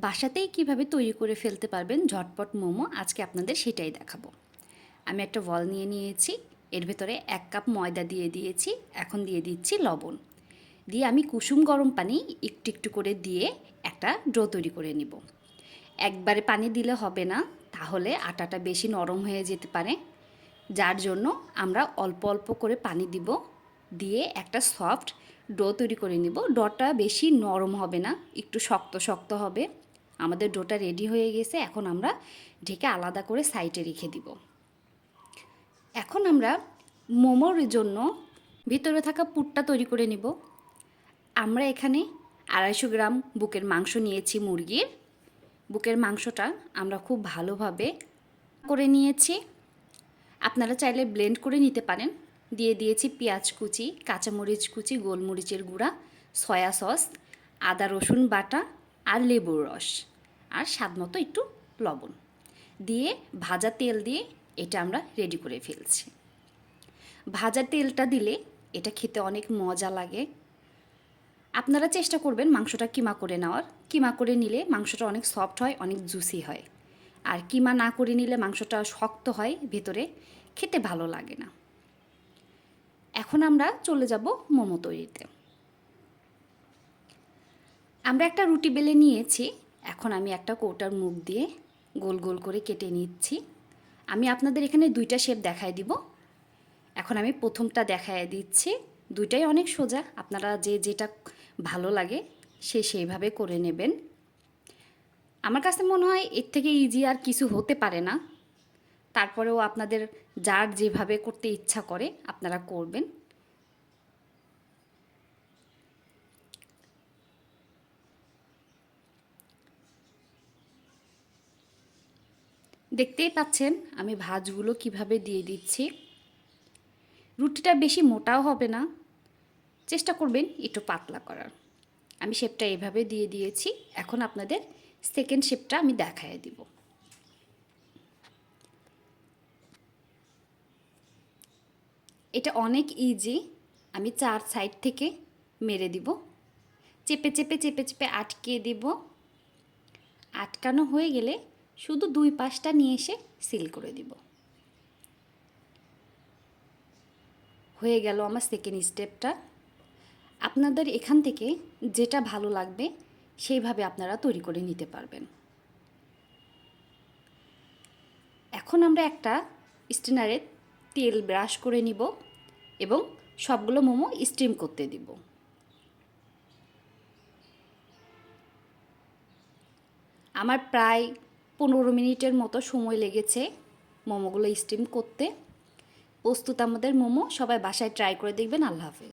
বাসাতেই কিভাবে তৈরি করে ফেলতে পারবেন ঝটপট মোমো, আজকে আপনাদের সেটাই দেখাবো। আমি একটা বল নিয়ে নিয়েছি, এর ভেতরে 1 কাপ ময়দা দিয়ে দিয়েছি, এখন দিয়ে দিচ্ছি লবণ। দিয়ে আমি কুসুম গরম পানি একটু একটু করে দিয়ে একটা ডো তৈরি করে নিব। একবারে পানি দিলে হবে না, তাহলে আটাটা বেশি নরম হয়ে যেতে পারে। যার জন্য আমরা অল্প অল্প করে পানি দিব, দিয়ে একটা সফট ডো তৈরি করে নিব। ডোটা বেশি নরম হবে না, একটু শক্ত শক্ত হবে। আমাদের ডোটা রেডি হয়ে গেছে, এখন আমরা ঢেকে আলাদা করে সাইডে রেখে দিব। এখন আমরা মোমোর জন্য ভিতরে থাকা পুরটা তৈরি করে নিব। আমরা এখানে 250 গ্রাম বুকের মাংস নিয়েছি মুরগির। বুকের মাংসটা আমরা খুব ভালোভাবে করে নিয়েছি। আপনারা চাইলে ব্লেন্ড করে নিতে পারেন। দিয়ে দিয়েছি পেঁয়াজ কুচি, কাঁচামরিচ কুচি, গোলমরিচের গুঁড়া, সয়া সস, আদা রসুন বাটা আর লেবুর রস, আর স্বাদমতো একটু লবণ দিয়ে ভাজা তেল দিয়ে এটা আমরা রেডি করে ফেলছি। ভাজা তেলটা দিলে এটা খেতে অনেক মজা লাগে। আপনারা চেষ্টা করবেন মাংসটা কিমা করে নেওয়ার। কিমা করে নিলে মাংসটা অনেক সফট হয়, অনেক জুসি হয়। আর কিমা না করে নিলে মাংসটা শক্ত হয় ভেতরে, খেতে ভালো লাগে না। এখন আমরা চলে যাব মোমো তৈরিতে। আমরা একটা রুটি বেলে নিয়েছি, এখন আমি একটা কৌটার মুখ দিয়ে গোল গোল করে কেটে নিচ্ছি। আমি আপনাদের এখানে 2টা শেপ দেখায় দিব। এখন আমি প্রথমটা দেখায় দিচ্ছি। দুইটাই অনেক সোজা, আপনারা যে যেটা ভালো লাগে সেইভাবে করে নেবেন। আমার কাছে মনে হয় এর থেকে ইজি আর কিছু হতে পারে না। তারপরেও আপনাদের যার যেভাবে করতে ইচ্ছা করে আপনারা করবেন। দেখতেই পাচ্ছেন আমি ভাঁজগুলো কিভাবে দিয়ে দিচ্ছি। রুটিটা বেশি মোটাও হবে না, চেষ্টা করবেন একটু পাতলা করার। আমি শেপটা এভাবে দিয়ে দিয়েছি। এখন আপনাদের সেকেন্ড শেপটা আমি দেখায় দিব। এটা অনেক ইজি। আমি 4 সাইড থেকে মেরে দিব, চেপে চেপে চেপে চেপে আটকে দিব। আটকানো হয়ে গেলে শুধু 2 পাশটা নিয়ে এসে সিল করে দিব। হয়ে গেল আমার সেকেন্ড স্টেপটা। আপনাদের এখান থেকে যেটা ভালো লাগবে সেইভাবে আপনারা তৈরি করে নিতে পারবেন। এখন আমরা একটা স্ট্রেনারে তেল ব্রাশ করে নিব এবং সবগুলো মোমো স্টিম করতে দিব। আমার প্রায় 15 মিনিটের মতো সময় লেগেছে মোমোগুলো স্টিম করতে। প্রস্তুত আমাদের মোমো, সবাই বাসায় ট্রাই করে দেখবেন। আল্লাহ হাফেজ।